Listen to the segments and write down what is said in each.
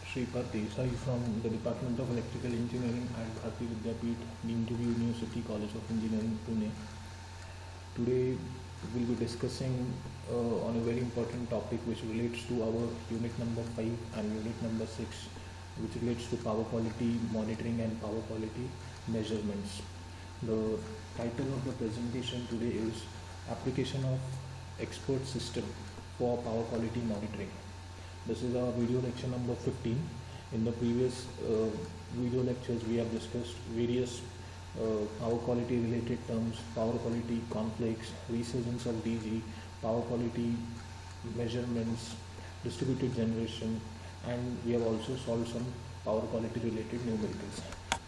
Shripad Desai from the Department of Electrical Engineering at Bharati Vidyapeeth, Neemtuvey University College of Engineering, Pune. Today we'll be discussing on a very important topic which relates to our unit number 5 and unit number 6, which relates to power quality monitoring and power quality measurements. The title of the presentation today is Application of Expert System for Power Quality Monitoring. This is our video lecture number 15. In the previous video lectures, we have discussed various power quality related terms, power quality conflicts, resurgence of DG, power quality measurements, distributed generation, and we have also solved some power quality related numericals.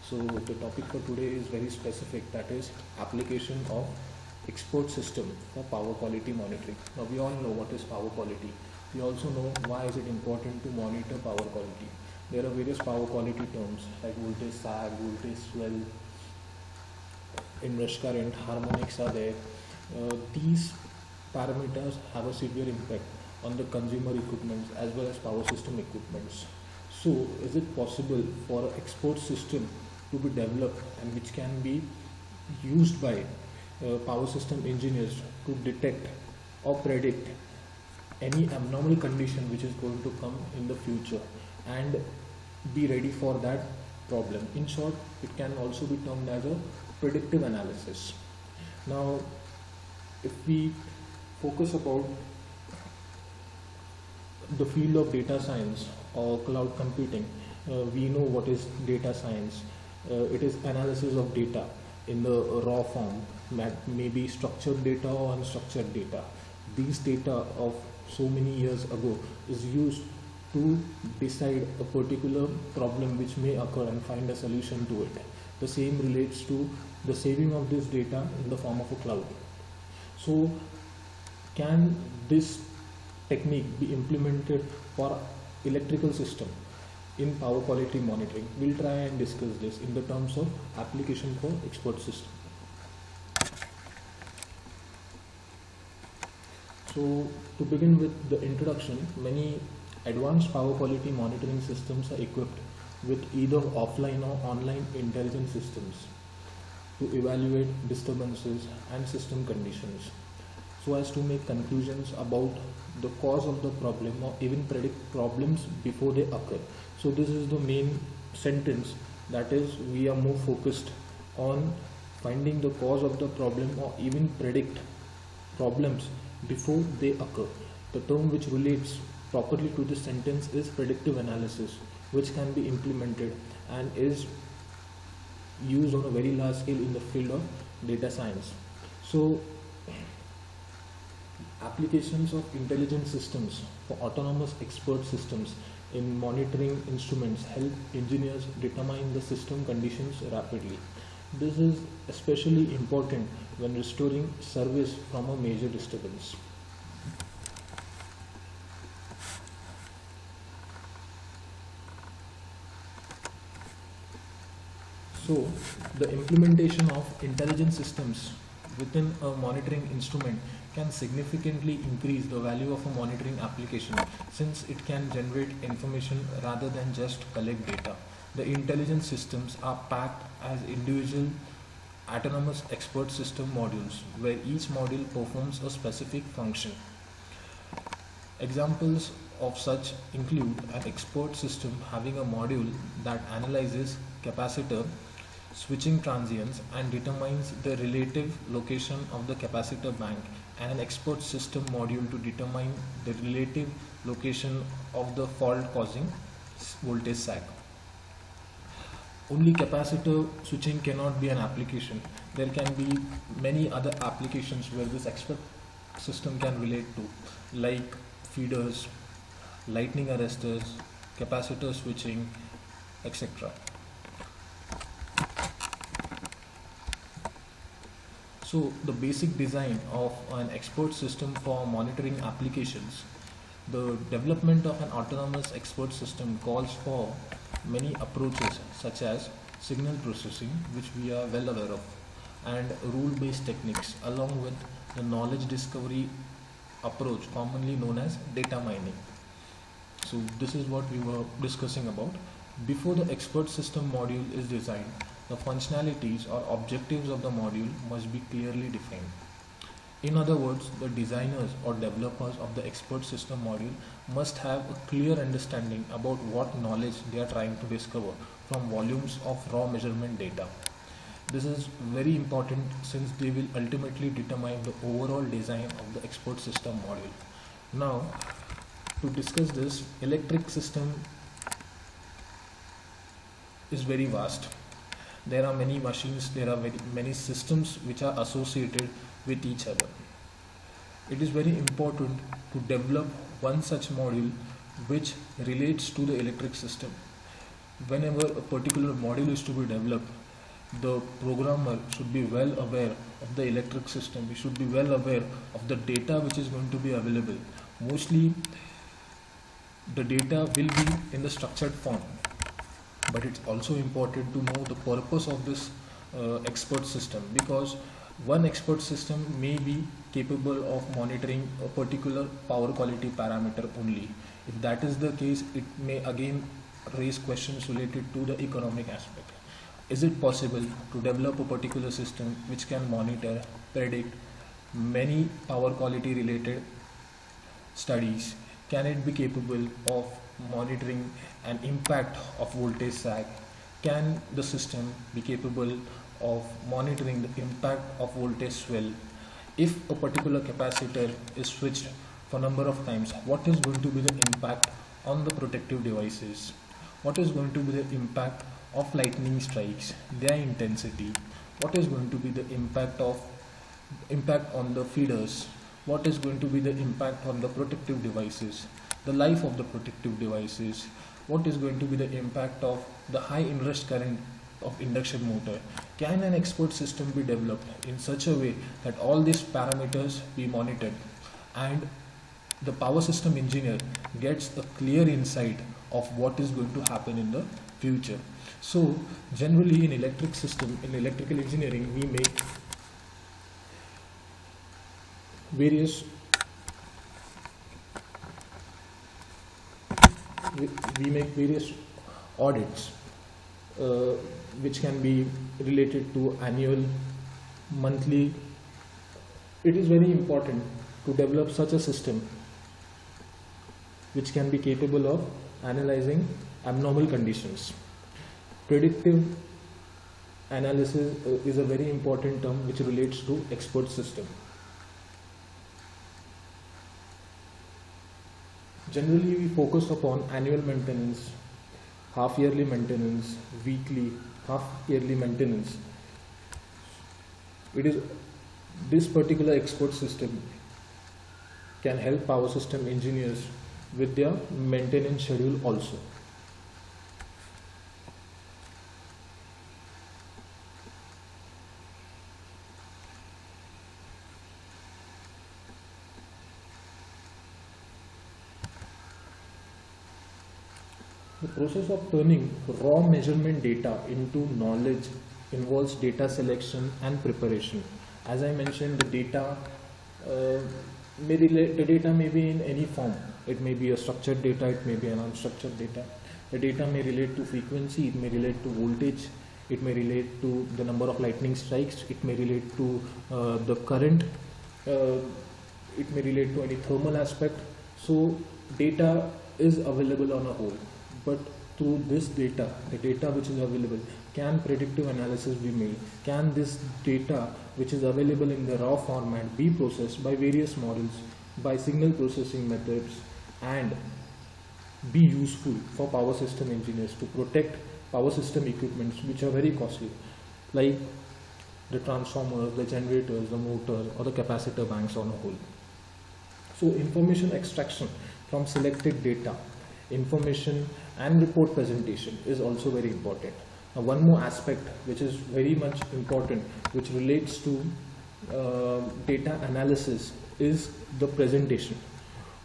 So the topic for today is very specific, that is application of expert system for power quality monitoring. Now we all know what is power quality. We also know why is it important to monitor power quality. There are various power quality terms like voltage sag, voltage swell, inrush current, harmonics are there. These parameters have a severe impact on the consumer equipments as well as power system equipments. So is it possible for an expert system to be developed and which can be used by power system engineers to detect or predict any abnormal condition which is going to come in the future and be ready for that problem? In short, it can also be termed as a predictive analysis. Now, if we focus about the field of data science or cloud computing, we know what is data science. It is analysis of data in the raw form, that may be structured data or unstructured data. These data of so many years ago is used to decide a particular problem which may occur and find a solution to it. The same relates to the saving of this data in the form of a cloud. So can this technique be implemented for electrical system in power quality monitoring? We'll try and discuss this in the terms of application for expert system. So to begin with the introduction, many advanced power quality monitoring systems are equipped with either offline or online intelligent systems to evaluate disturbances and system conditions so as to make conclusions about the cause of the problem or even predict problems before they occur. So this is the main sentence, that is, we are more focused on finding the cause of the problem or even predict problems before they occur. The term which relates properly to this sentence is predictive analysis, which can be implemented and is used on a very large scale in the field of data science. So applications of intelligent systems for autonomous expert systems in monitoring instruments help engineers determine the system conditions rapidly. This is especially important when restoring service from a major disturbance. So the implementation of intelligent systems within a monitoring instrument can significantly increase the value of a monitoring application, since it can generate information rather than just collect data. The intelligent systems are packed as individual autonomous expert system modules where each module performs a specific function. Examples of such include an expert system having a module that analyzes capacitor switching transients and determines the relative location of the capacitor bank, and an expert system module to determine the relative location of the fault causing voltage sag. Only capacitor switching cannot be an application. There can be many other applications where this expert system can relate to, like feeders, lightning arresters, capacitor switching, etc. So the basic design of an expert system for monitoring applications. The development of an autonomous expert system calls for many approaches such as signal processing, which we are well aware of, and rule-based techniques, along with the knowledge discovery approach commonly known as data mining. So this is what we were discussing about. Before the expert system module is designed, the functionalities or objectives of the module must be clearly defined. In other words, the designers or developers of the expert system module must have a clear understanding about what knowledge they are trying to discover from volumes of raw measurement data. This is very important since they will ultimately determine the overall design of the expert system module. Now, to discuss this, electric system is very vast. There are many machines, there are many systems which are associated with each other. It is very important to develop one such module which relates to the electric system. Whenever a particular module is to be developed, the programmer should be well aware of the electric system. He should be well aware of the data which is going to be available. Mostly the data will be in the structured form, but it's also important to know the purpose of this expert system, because one expert system may be capable of monitoring a particular power quality parameter only. If that is the case, it may again raise questions related to the economic aspect. Is it possible to develop a particular system which can monitor, predict many power quality related studies? Can it be capable of monitoring an impact of voltage sag? Can the system be capable of monitoring the impact of voltage swell? If a particular capacitor is switched for a number of times, what is going to be the impact on the protective devices? What is going to be the impact of lightning strikes, their intensity? What is going to be the impact on the feeders? What is going to be the impact on the protective devices, the life of the protective devices? What is going to be the impact of the high inrush current of induction motor? Can an expert system be developed in such a way that all these parameters be monitored and the power system engineer gets a clear insight of what is going to happen in the future? So generally in electrical engineering, we make various audits which can be related to annual, monthly. It is very important to develop such a system which can be capable of analyzing abnormal conditions. Predictive analysis is a very important term which relates to expert system. Generally, we focus upon annual maintenance, half-yearly maintenance, weekly, half-yearly maintenance. It is this particular expert system can help power system engineers with their maintenance schedule also. The process of turning raw measurement data into knowledge involves data selection and preparation. As I mentioned, the data may be in any form. It may be a structured data, it may be an unstructured data. The data may relate to frequency, it may relate to voltage, it may relate to the number of lightning strikes, it may relate to the current, it may relate to any thermal aspect. So data is available on a whole, but through this data, the data which is available, can predictive analysis be made? Can this data which is available in the raw format be processed by various models, by signal processing methods, and be useful for power system engineers to protect power system equipments which are very costly, like the transformers, the generators, the motors, or the capacitor banks on a whole. So information extraction from selected data, information and report presentation is also very important. Now, one more aspect which is very much important, which relates to data analysis, is the presentation.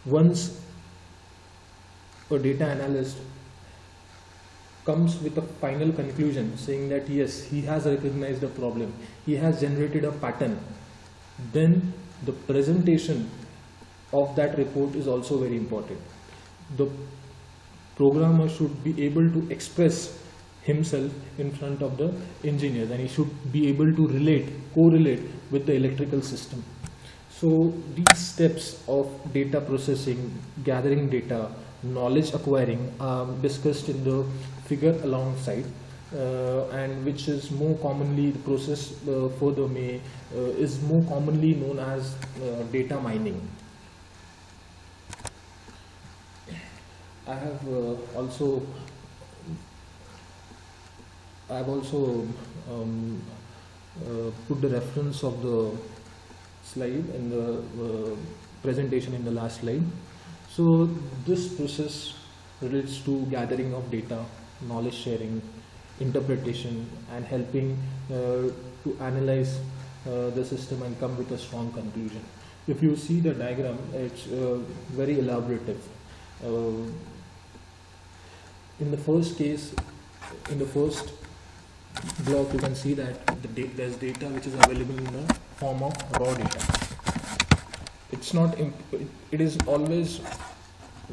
Once a data analyst comes with a final conclusion saying that yes, he has recognized a problem, he has generated a pattern, then the presentation of that report is also very important. The Programmer should be able to express himself in front of the engineers, and he should be able to correlate with the electrical system. So these steps of data processing, gathering data, knowledge acquiring are discussed in the figure alongside, and which is more commonly the process further is more commonly known as data mining. I have also put the reference of the slide in the presentation in the last slide. So this process relates to gathering of data, knowledge sharing, interpretation, and helping to analyze the system and come with a strong conclusion. If you see the diagram, it's very elaborative. In the first case, in the first block, you can see that there's data which is available in the form of raw data. It's not. It is always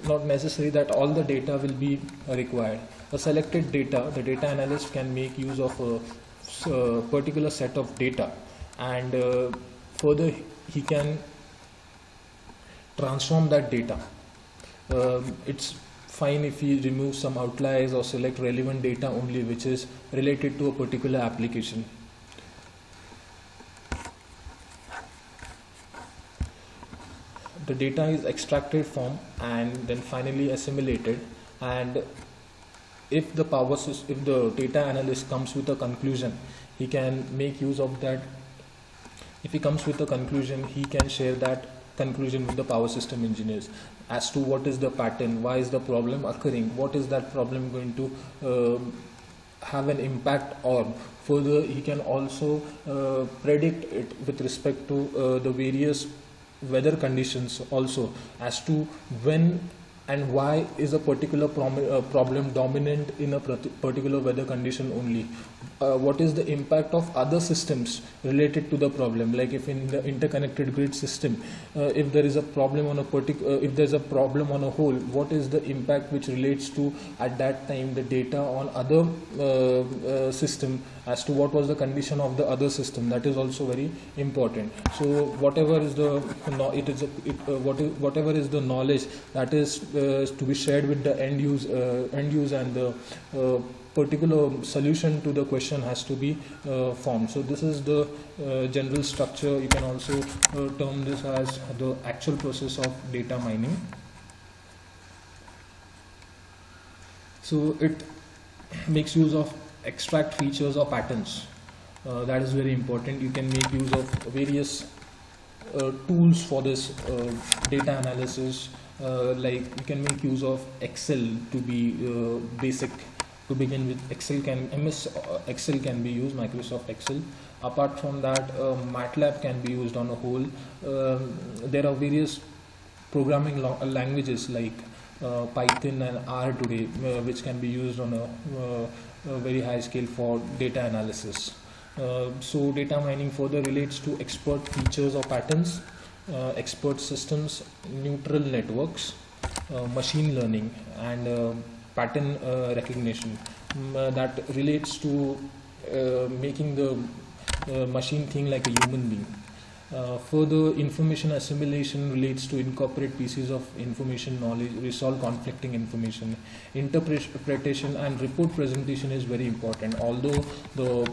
not necessary that all the data will be required. A selected data, the data analyst can make use of a particular set of data, and further he can transform that data. It's fine if he removes some outliers or select relevant data only which is related to a particular application. The data is extracted from and then finally assimilated, and if the data analyst comes with a conclusion, he can make use of that. If he comes with a conclusion, he can share that conclusion with the power system engineers as to what is the pattern, why is the problem occurring, what is that problem going to have an impact on. Further, he can also predict it with respect to the various weather conditions also, as to when and why is a particular problem dominant in a particular weather condition only. What is the impact of other systems related to the problem, like if in the interconnected grid system, if there is a problem on if there is a problem on a whole, what is the impact which relates to at that time the data on other system, as to what was the condition of the other system. That is also very important. So whatever is the whatever is the knowledge that is to be shared with the end use and the particular solution to the question has to be formed. So this is the general structure. You can also term this as the actual process of data mining. So it makes use of extract features or patterns. That is very important. You can make use of various tools for this data analysis. Like you can make use of Excel to be basic. To begin with, MS Excel can be used, Microsoft Excel. Apart from that, MATLAB can be used on a whole. There are various programming languages like Python and R today, which can be used on a very high scale for data analysis. So data mining further relates to expert features or patterns, expert systems, neutral networks, machine learning, and pattern recognition. That relates to making the machine think like a human being. Further, information assimilation relates to incorporate pieces of information knowledge, resolve conflicting information. Interpretation and report presentation is very important. Although the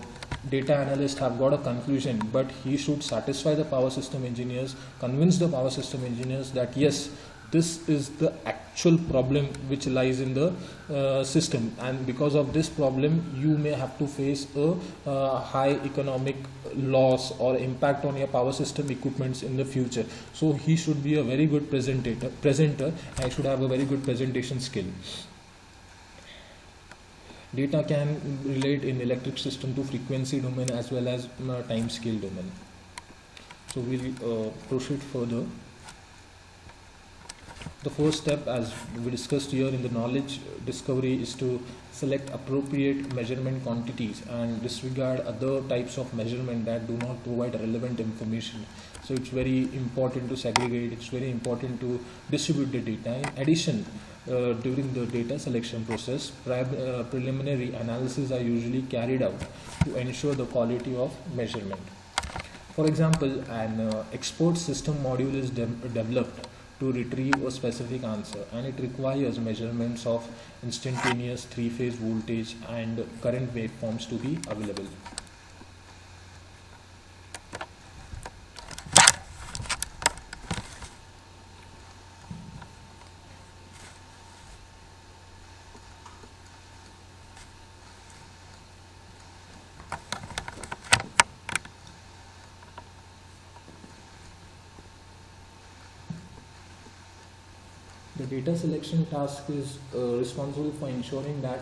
data analyst have got a conclusion, but he should satisfy the power system engineers, convince the power system engineers that yes, this is the actual problem which lies in the system, and because of this problem you may have to face a high economic loss or impact on your power system equipments in the future. So he should be a very good presenter and should have a very good presentation skill. Data can relate in electric system to frequency domain as well as time scale domain. So we'll proceed further. The first step, as we discussed here in the knowledge discovery, is to select appropriate measurement quantities and disregard other types of measurement that do not provide relevant information. So it's very important to segregate, it's very important to distribute the data. In addition, during the data selection process, preliminary analysis are usually carried out to ensure the quality of measurement. For example, an export system module is developed to retrieve a specific answer, and it requires measurements of instantaneous three-phase voltage and current waveforms to be available. The data selection task is responsible for ensuring that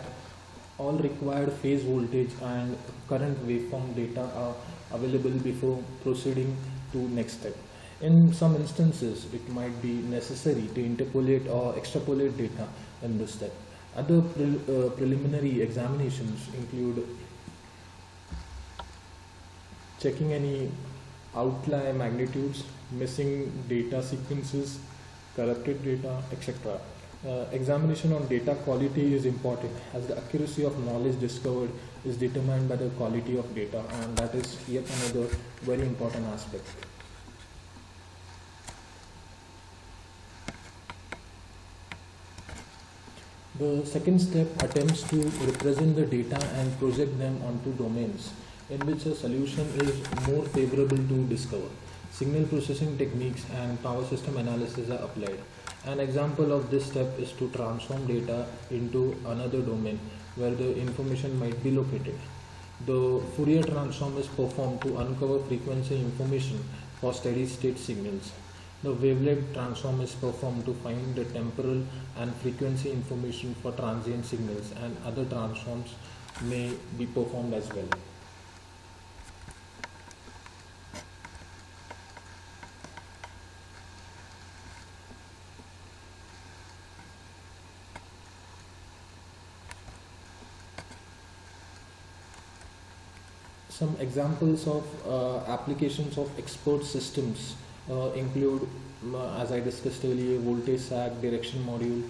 all required phase voltage and current waveform data are available before proceeding to next step. In some instances, it might be necessary to interpolate or extrapolate data in this step. Other preliminary examinations include checking any outlier magnitudes, missing data sequences, corrupted data, etc. Examination on data quality is important, as the accuracy of knowledge discovered is determined by the quality of data, and that is yet another very important aspect. The second step attempts to represent the data and project them onto domains in which a solution is more favorable to discover. Signal processing techniques and power system analysis are applied. An example of this step is to transform data into another domain where the information might be located. The Fourier transform is performed to uncover frequency information for steady state signals. The wavelength transform is performed to find the temporal and frequency information for transient signals, and other transforms may be performed as well. Some examples of applications of expert systems include, as I discussed earlier, voltage sag, direction module,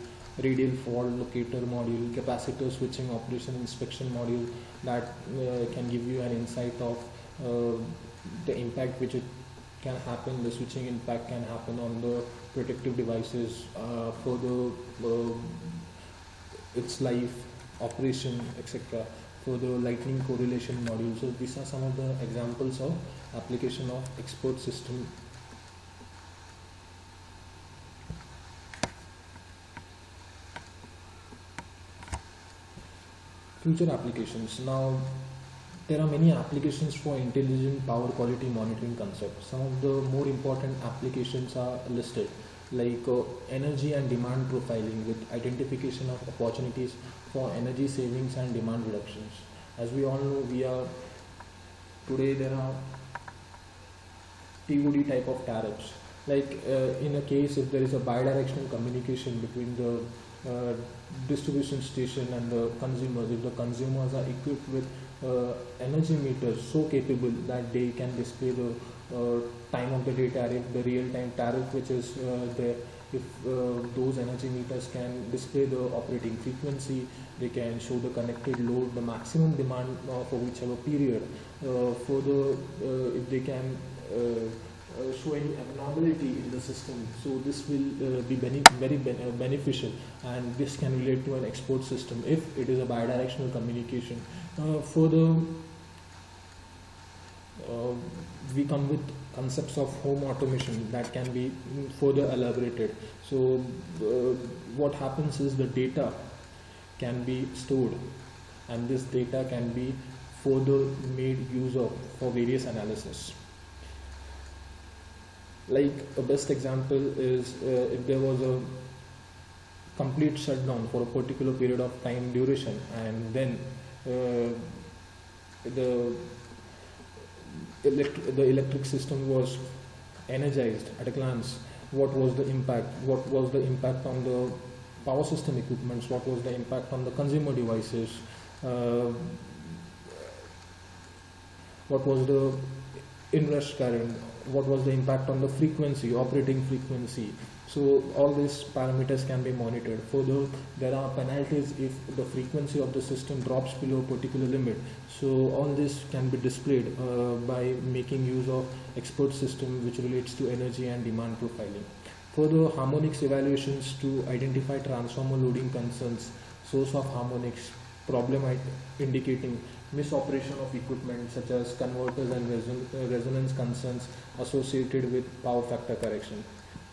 radial fault locator module, capacitor switching operation inspection module that can give you an insight of the impact which it can happen, the switching impact can happen on the protective devices for the its life, operation, etc. For the lightning correlation module. So these are some of the examples of application of expert system. Future applications. Now, there are many applications for intelligent power quality monitoring concept. Some of the more important applications are listed, like energy and demand profiling with identification of opportunities for energy savings and demand reductions. As we all know, today there are TOD type of tariffs. Like in a case, if there is a bidirectional communication between the distribution station and the consumers, if the consumers are equipped with energy meters so capable that they can display the time of the day tariff, the real time tariff which is there, if those energy meters can display the operating frequency, they can show the connected load, the maximum demand for whichever period, if they can show any abnormality in the system. So this will be very beneficial, and this can relate to an export system if it is a bidirectional communication. We come with concepts of home automation that can be further elaborated. So what happens is the data can be stored, and this data can be further made use of for various analysis. Like a best example is if there was a complete shutdown for a particular period of time duration, and then the electric system was energized at a glance. What was the impact? What was the impact on the power system equipments? What was the impact on the consumer devices? What was the inrush current, what was the impact on the frequency, operating frequency. So all these parameters can be monitored. Further, there are penalties if the frequency of the system drops below a particular limit. So all this can be displayed by making use of expert system which relates to energy and demand profiling. Further, harmonics evaluations to identify transformer loading concerns, source of harmonics, problem indicating misoperation of equipment such as converters and resonance concerns associated with power factor correction.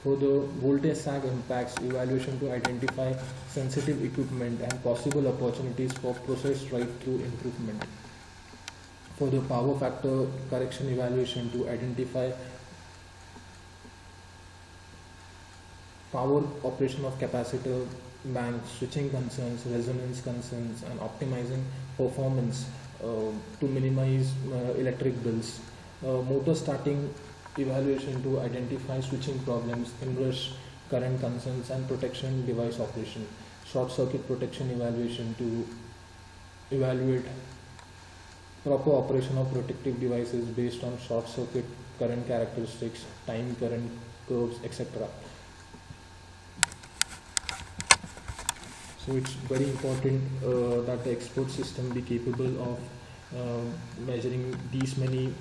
For the voltage sag impacts, evaluation to identify sensitive equipment and possible opportunities for process right-through improvement. For the power factor correction evaluation to identify power operation of capacitor bank, switching concerns, resonance concerns, and optimizing performance to minimize electric bills. Motor starting evaluation to identify switching problems, inrush current concerns, and protection device operation. Short circuit protection evaluation to evaluate proper operation of protective devices based on short circuit current characteristics, time current curves, etc. So it's very important that the expert system be capable of measuring these many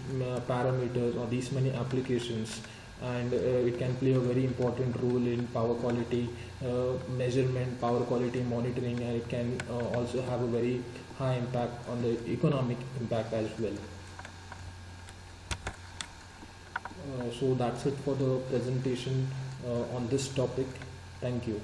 parameters or these many applications, and it can play a very important role in power quality measurement, power quality monitoring, and it can also have a very high impact on the economic impact as well. So that's it for the presentation on this topic. Thank you.